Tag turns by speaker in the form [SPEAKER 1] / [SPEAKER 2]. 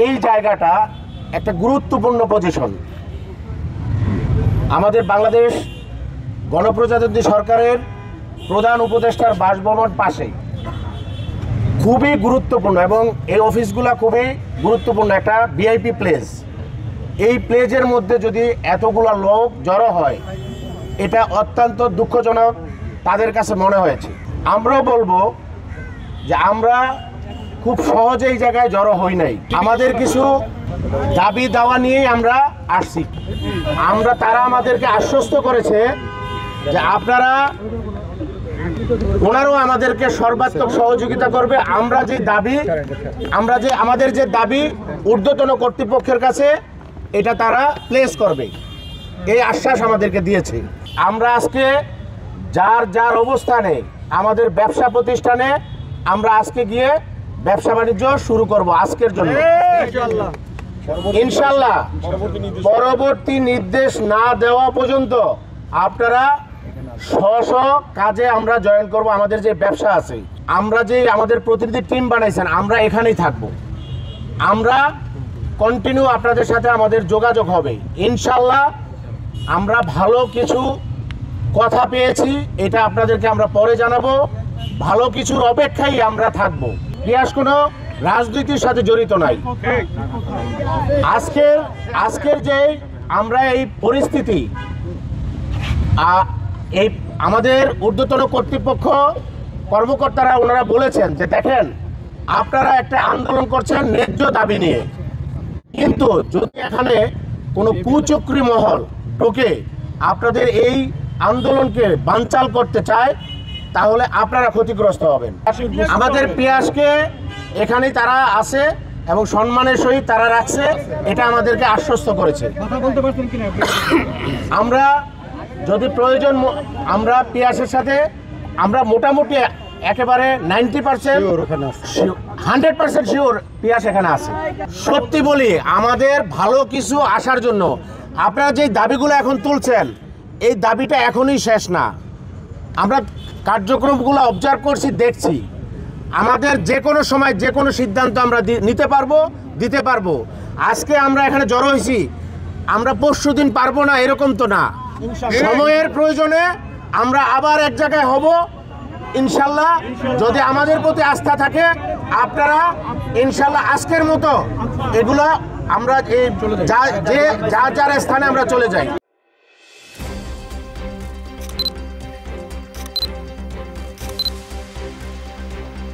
[SPEAKER 1] এই জায়গাটা একটা গুরুত্বপূর্ণ পজিশন। আমাদের বাংলাদেশ গণপ্রজাতন্ত্রী সরকারের প্রধান উপদেষ্টার বাসভবন পাশে, খুবই গুরুত্বপূর্ণ এবং এই অফিসগুলো খুবই গুরুত্বপূর্ণ একটা ভিআইপি প্লেস। এই প্লেসের মধ্যে যদি এতগুলো লোক জড়ো হয়, এটা অত্যন্ত দুঃখজনক তাদের কাছে মনে হয়েছে। আমরাও বলবো যে আমরা খুব সহজে এই জায়গায় জড়ো হই নাই। আমাদের কিছু দাবি দাওয়া নিয়েই আমরা আসছি। তারা আমাদেরকে আশ্বস্ত করেছে যে ওনারাও আমাদেরকে সর্বাত্মক সহযোগিতা করবে। আমাদের যে দাবি ঊর্ধ্বতন কর্তৃপক্ষের কাছে এটা তারা প্লেস করবে, এই আশ্বাস আমাদেরকে দিয়েছে। আমরা আজকে যার অবস্থানে আমাদের ব্যবসা প্রতিষ্ঠানে আমরা আজকে গিয়ে ব্যবসা বাণিজ্য শুরু করব আজকের জন্য ইনশাল্লাহ। পরবর্তী নির্দেশ না দেওয়া পর্যন্ত আপনারা স্ব কাজে আমরা জয়েন করব। আমাদের যে ব্যবসা আছে, আমাদের প্রতিনিধি টিম বানাইছেন, আমরা এখানেই থাকব। আমরা কন্টিনিউ আপনাদের সাথে আমাদের যোগাযোগ হবে ইনশাল্লাহ। আমরা ভালো কিছু কথা পেয়েছি, এটা আপনাদেরকে আমরা পরে জানাবো। ভালো কিছুর অপেক্ষায় আমরা থাকবো। পিয়াস কোনো রাজনীতির সাথে জড়িত নাই। আজকের যে আমরা এই পরিস্থিতি, এই আমাদের ঊর্ধ্বতন কর্তৃপক্ষ কর্মকর্তারা ওনারা বলেছেন যে দেখেন, আপনারা একটা আন্দোলন করছেন ন্যায্য দাবি নিয়ে, কিন্তু যদি এখানে কোনো কুচক্রী মহল ঢোকে আপনাদের এই আন্দোলনকে বানচাল করতে চায়, তাহলে আপনারা ক্ষতিগ্রস্ত হবেন। আমাদের পিয়াসকে এখানেই তারা আছে এবং সম্মানের সহিত তারা রাখছে, এটা আমাদেরকে আশ্বস্ত করেছে। আমরা যদি প্রয়োজন, আমরা পিয়াসের সাথে আমরা মোটামুটি একেবারে 90% 100% শিওর পিয়াস এখানে আছে। সত্যি বলি, আমাদের ভালো কিছু আসার জন্য আপনারা যে দাবিগুলো এখন তুলছেন, এই দাবিটা এখনই শেষ না। আমরা কার্যক্রমগুলো অবজার্ভ করছি, দেখছি। আমাদের যে কোনো সময় যে কোনো সিদ্ধান্ত আমরা দিতে পারবো। আজকে আমরা এখানে জড়ো হয়েছি, আমরা পরশুদিন পারবো না এরকম তো না। সময়ের প্রয়োজনে আমরা আবার এক জায়গায় হব ইনশাল্লাহ। যদি আমাদের প্রতি আস্থা থাকে, আপনারা ইনশাল্লাহ আজকের মতো এগুলো আমরা যার স্থানে আমরা চলে যাই।